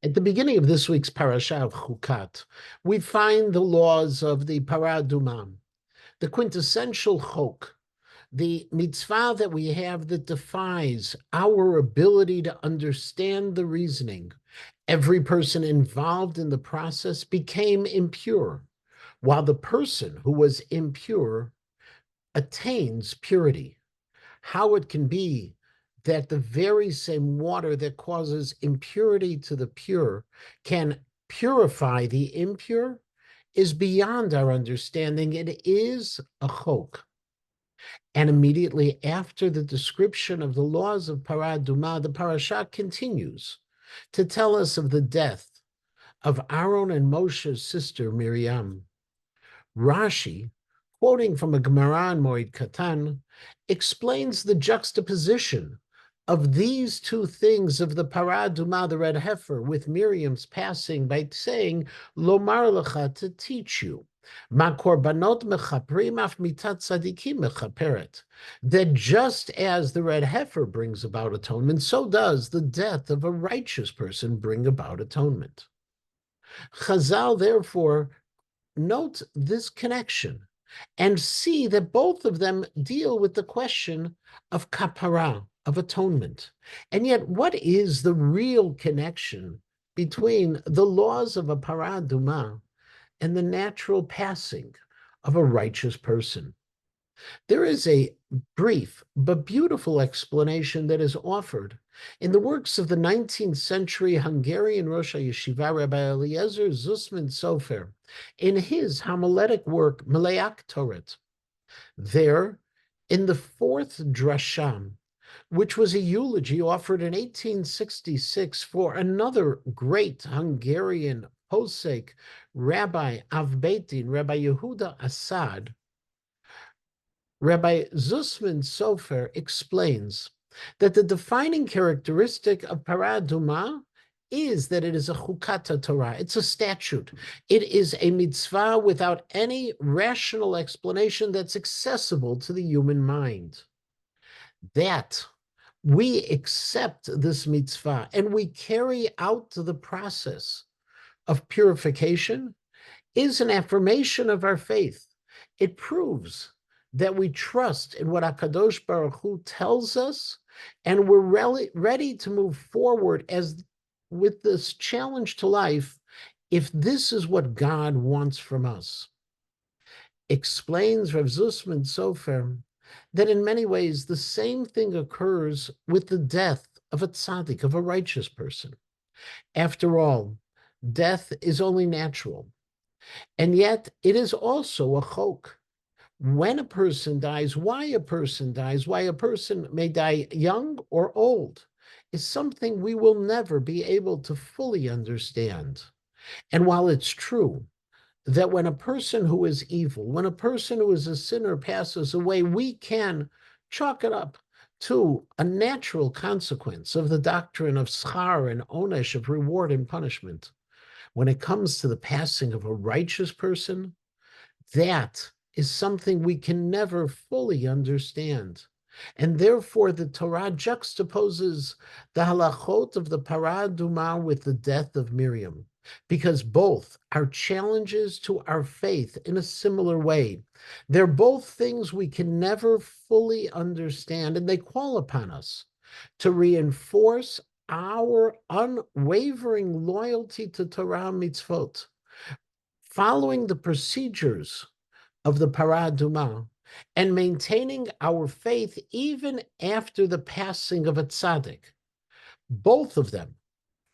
At the beginning of this week's parasha of Chukat, we find the laws of the Parah Adumah, the quintessential chok, the mitzvah that we have that defies our ability to understand the reasoning. Every person involved in the process became impure, while the person who was impure attains purity. How it can be that the very same water that causes impurity to the pure can purify the impure is beyond our understanding. It is a chok. And immediately after the description of the laws of Parah Adumah, the parasha continues to tell us of the death of Aaron and Moshe's sister Miriam. Rashi, quoting from a Gemara in Moed Katan, explains the juxtaposition of these two things of the Parah Adumah, the red heifer, with Miriam's passing by saying, Lomar lecha, to teach you, Ma korbanot mechaprim af mitat tzadikim mechaperet, that just as the red heifer brings about atonement, so does the death of a righteous person bring about atonement. Chazal, therefore, note this connection and see that both of them deal with the question of kapara, of atonement. And yet, what is the real connection between the laws of a Parah Adumah and the natural passing of a righteous person? There is a brief but beautiful explanation that is offered in the works of the 19th century Hungarian Rosh Yeshiva Rabbi Eliezer Zusman Sofer in his homiletic work Meleach Toret. There, in the fourth drasham, which was a eulogy offered in 1866 for another great Hungarian posek, Rabbi Avbeitin, Rabbi Yehuda Assad, Rabbi Zusman Sofer explains that the defining characteristic of Parah Adumah is that it is a chukata Torah. It's a statute. It is a mitzvah without any rational explanation that's accessible to the human mind. That we accept this mitzvah and we carry out the process of purification is an affirmation of our faith. It proves that we trust in what HaKadosh Baruch Hu tells us, and we're ready to move forward as with this challenge to life, if this is what God wants from us. Explains Rav Zusman Sofer that in many ways the same thing occurs with the death of a tzaddik, of a righteous person. After all, death is only natural, and yet it is also a chok. When a person dies, why a person dies, why a person may die young or old, is something we will never be able to fully understand. And while it's true that when a person who is evil, when a person who is a sinner passes away, we can chalk it up to a natural consequence of the doctrine of schar and onesh, of reward and punishment. When it comes to the passing of a righteous person, that is something we can never fully understand. And therefore, the Torah juxtaposes the halachot of the Parah Adumah with the death of Miriam, because both are challenges to our faith in a similar way. They're both things we can never fully understand, and they call upon us to reinforce our unwavering loyalty to Torah mitzvot, following the procedures of the Parah Adumah, and maintaining our faith even after the passing of a tzaddik. Both of them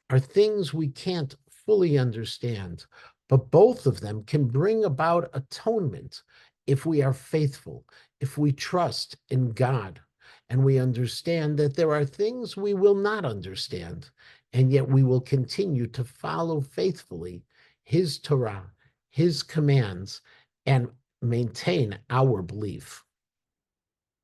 are things we can't fully understand, but both of them can bring about atonement if we are faithful, if we trust in God, and we understand that there are things we will not understand, and yet we will continue to follow faithfully His Torah, His commands, and maintain our belief.